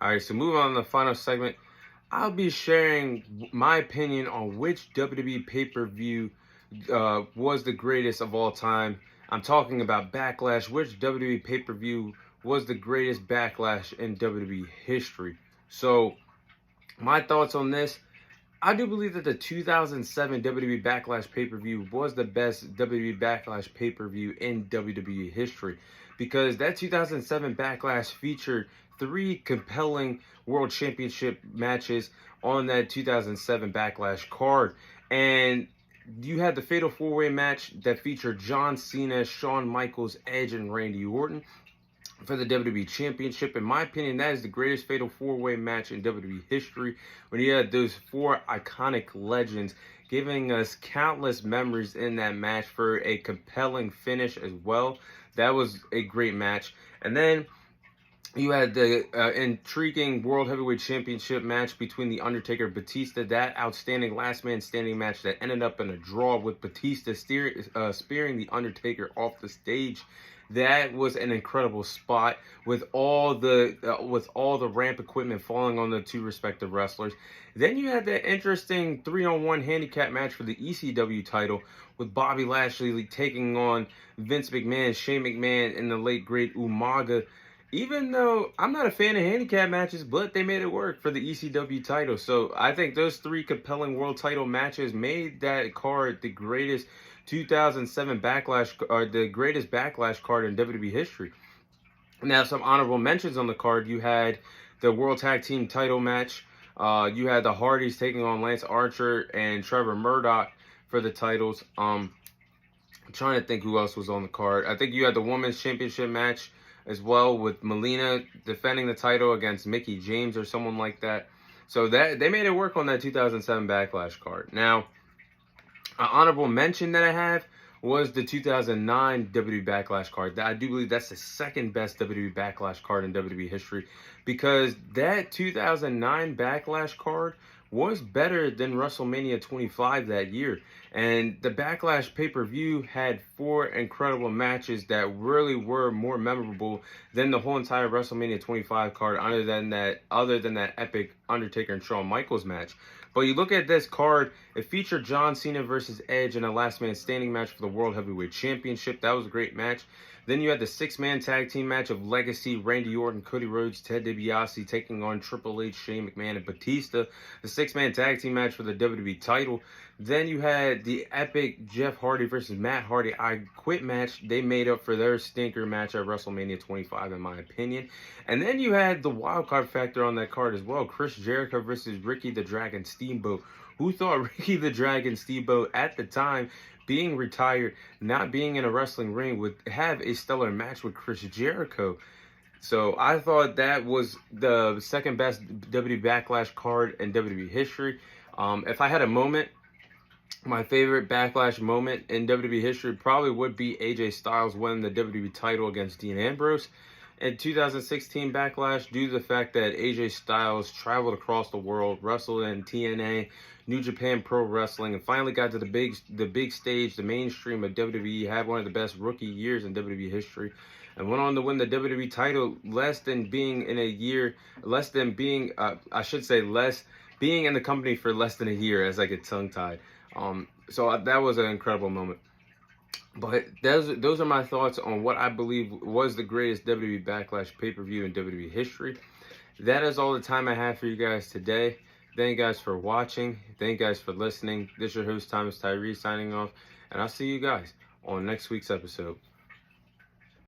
All right, so moving on to the final segment, I'll be sharing my opinion on which WWE pay-per-view was the greatest of all time. I'm talking about Backlash. Which WWE pay-per-view was the greatest Backlash in WWE history? So, my thoughts on this. I do believe that the 2007 WWE Backlash pay-per-view was the best WWE Backlash pay-per-view in WWE history because that 2007 Backlash featured three compelling World Championship matches on that 2007 Backlash card. And you had the Fatal 4-Way match that featured John Cena, Shawn Michaels, Edge, and Randy Orton for the WWE Championship. In my opinion, that is the greatest Fatal 4-Way match in WWE history when you had those four iconic legends giving us countless memories in that match for a compelling finish as well. That was a great match. And then you had the intriguing World Heavyweight Championship match between The Undertaker and Batista, that outstanding last man standing match that ended up in a draw with Batista spearing The Undertaker off the stage. That was an incredible spot with all the ramp equipment falling on the two respective wrestlers. Then you had that interesting 3-on-1 handicap match for the ECW title with Bobby Lashley taking on Vince McMahon, Shane McMahon, and the late great Umaga. Even though I'm not a fan of handicap matches, but they made it work for the ECW title. So I think those three compelling world title matches made that card the greatest 2007 Backlash, or the greatest Backlash card in WWE history. Now, some honorable mentions on the card. You had the World Tag Team title match. You had the Hardys taking on Lance Archer and Trevor Murdoch for the titles. I'm trying to think who else was on the card. I think you had the Women's Championship match as well, with Melina defending the title against Mickie James or someone like that. So that they made it work on that 2007 Backlash card. Now, an honorable mention that I have was the 2009 WWE Backlash card. I do believe that's the second best WWE Backlash card in WWE history, because that 2009 Backlash card was better than WrestleMania 25 that year. And the Backlash pay-per-view had four incredible matches that really were more memorable than the whole entire WrestleMania 25 card, other than that epic Undertaker and Shawn Michaels match. But you look at this card, it featured John Cena versus Edge in a last man standing match for the World Heavyweight Championship. That was a great match. Then you had the six-man tag team match of Legacy, Randy Orton, Cody Rhodes, Ted DiBiase taking on Triple H, Shane McMahon, and Batista. The six-man tag team match for the WWE title. Then you had the epic Jeff Hardy versus Matt Hardy I Quit match. They made up for their stinker match at WrestleMania 25, in my opinion. And then you had the wild card factor on that card as well. Chris Jericho versus Ricky the Dragon Steamboat. Who thought Ricky the Dragon Steamboat at the time, being retired, not being in a wrestling ring, would have a stellar match with Chris Jericho? So I thought that was the second best WWE Backlash card in WWE history. If I had a moment, my favorite Backlash moment in WWE history probably would be AJ Styles winning the WWE title against Dean Ambrose in 2016 Backlash, due to the fact that AJ Styles traveled across the world, wrestled in TNA, New Japan Pro Wrestling, and finally got to the big stage, the mainstream of WWE, had one of the best rookie years in WWE history, and went on to win the WWE title being in the company for less than a year, as I get tongue-tied. So that was an incredible moment. But those are my thoughts on what I believe was the greatest WWE Backlash pay-per-view in WWE history. That is all the time I have for you guys today. Thank you guys for watching. Thank you guys for listening. This is your host, Thomas Tyree, signing off. And I'll see you guys on next week's episode.